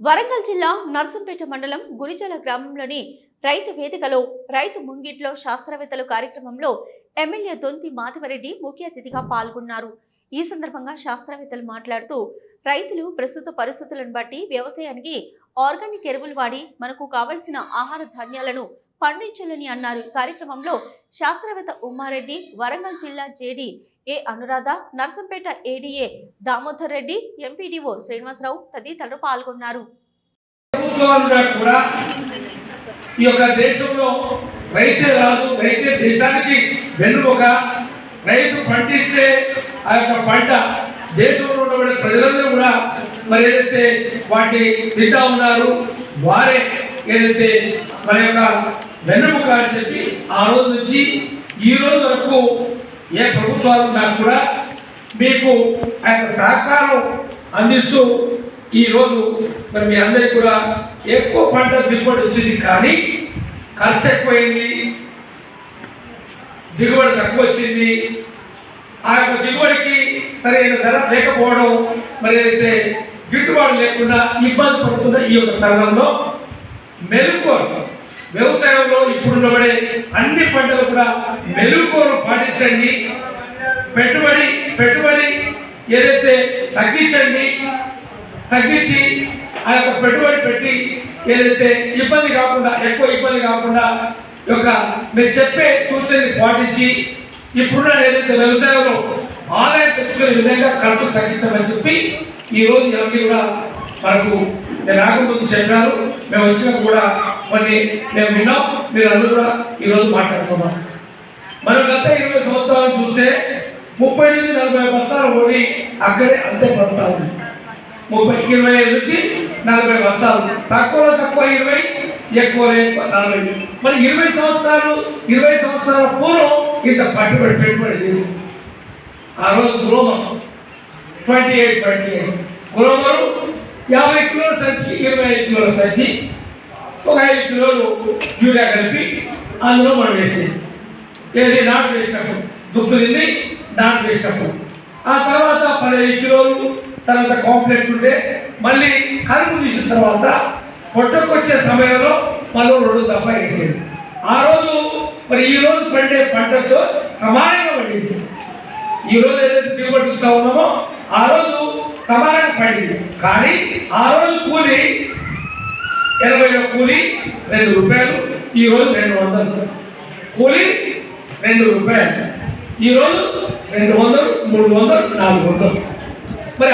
వరంగల్ జిల్లా నర్సంపేట మండలం గురిజల గ్రామంలోని రైతు వేదికలో రైతు ముంగిట్లో శాస్త్రవేత్తలు కార్యక్రమంలో ఎమ్మెల్యే దొంతి మాధవరెడ్డి ముఖ్య అతిథిగా పాల్గొన్నారు. ఈ సందర్భంగా శాస్త్రవేత్తలు మాట్లాడుతూ రైతులు ప్రస్తుత పరిస్థితులను బట్టి వ్యవసాయానికి ఆర్గానిక్ ఎరువులు వాడి మనకు కావలసిన ఆహార ధాన్యాలను పండించాలని అన్నారు. కార్యక్రమంలో శాస్త్రవేత్త ఉమ్మారెడ్డి, వరంగల్ జిల్లా జేడీ ఏ అనురాధ, నర్సంపేట ఏడీఏ దామోదర్ రెడ్డి, ఎంపీడీఓ శ్రీనివాసరావు తదితరులు పాల్గొన్నారు. ఈ యొక్క దేశంలో రైతే రాదు, రైతే దేశానికి వెన్నుముక. రైతు పండిస్తే ఆ యొక్క పంట దేశంలో ఉన్న ప్రజలందరూ కూడా మరి ఏదైతే వాటి తింటా ఉన్నారు, వారే ఏదైతే మన యొక్క వెన్నుముక అని చెప్పి ఆ రోజు నుంచి ఈ రోజు వరకు ఏ ప్రభుత్వాలు ఉన్నా కూడా మీకు ఆ యొక్క సహకారం అందిస్తూ ఈరోజు మరి మీ అందరికీ కూడా ఎక్కువ పంట దిగుబడి వచ్చింది, కానీ ఖర్చు ఎక్కువైంది, దిగుబడి తక్కువ వచ్చింది. ఆ యొక్క దిగుబడికి సరైన ధర లేకపోవడం, మరి అయితే గిట్టుబాటు లేకుండా ఇబ్బంది పడుతున్న ఈ యొక్క తరుణంలో మెలుకువలు వ్యవసాయంలో ఇప్పుడు ఉండబడే అన్ని పంటలు కూడా మెలుకువలు పాటించండి. పెట్టుబడి ఏదైతే తగ్గించి ఆ యొక్క పెట్టుబడి పెట్టి ఏదైతే ఎక్కువ ఇబ్బంది కాకుండా యొక్క మీరు చెప్పే సూచనని పాటించి ఇప్పుడున్న ఏదైతే వ్యవసాయంలో ఆదాయం తెచ్చుకునే విధంగా ఖర్చు తగ్గించమని చెప్పి ఈరోజు ఎవరికి కూడా మనకు రాకముందు చెప్పారు. మేము వచ్చినప్పుడు కూడా కొన్ని మేము విన్నాం, మీరు అందరూ కూడా ఈరోజు మాట్లాడుతున్నాం. మనం గత 20 సంవత్సరాలు చూస్తే 30 నుంచి 40 బస్తాలు ఓడి అక్కడే అంతే పడతా ఉంది. 25 నుంచి 40 బస్తాలు, తక్కువ 20, ఎక్కువ 40. మరి 20 సంవత్సరాల పూర్వం ఇంత పెట్టుబడి లేదు. ఆ రోజు గ్రోమర్ 28 గ్రోమరు 50 కిలోల సంచి, 25 కిలోల సంచి, ఒక 5 కిలోలు యూరియా కలిపి అందులో మనం వేసేది. ఏది నాటు వేసినప్పుడు దుక్కు తింది, నాటు వేసినప్పుడు ఆ తర్వాత 15 కిలోలు తర్వాత కాంప్లెక్స్ ఉంటే మళ్ళీ కలుపు తీసిన తర్వాత పొట్టకొచ్చే సమయంలో మళ్ళీ 2 దఫా వేసేది. ఆ రోజు మరి ఈ రోజు పండే పంటతో సమానంగా పండింది. ఈ రోజు ఏదైతే దిగుబడి చూస్తూ ఉన్నామో ఆ రోజు సమానంగా పండింది. కానీ ఆ రోజు కూలి 80లో కూలి 2 రూపాయలు, ఈ రోజు 200. కూలి 2 రూపాయలు, ఈ రోజు 200, 300, 400. మరి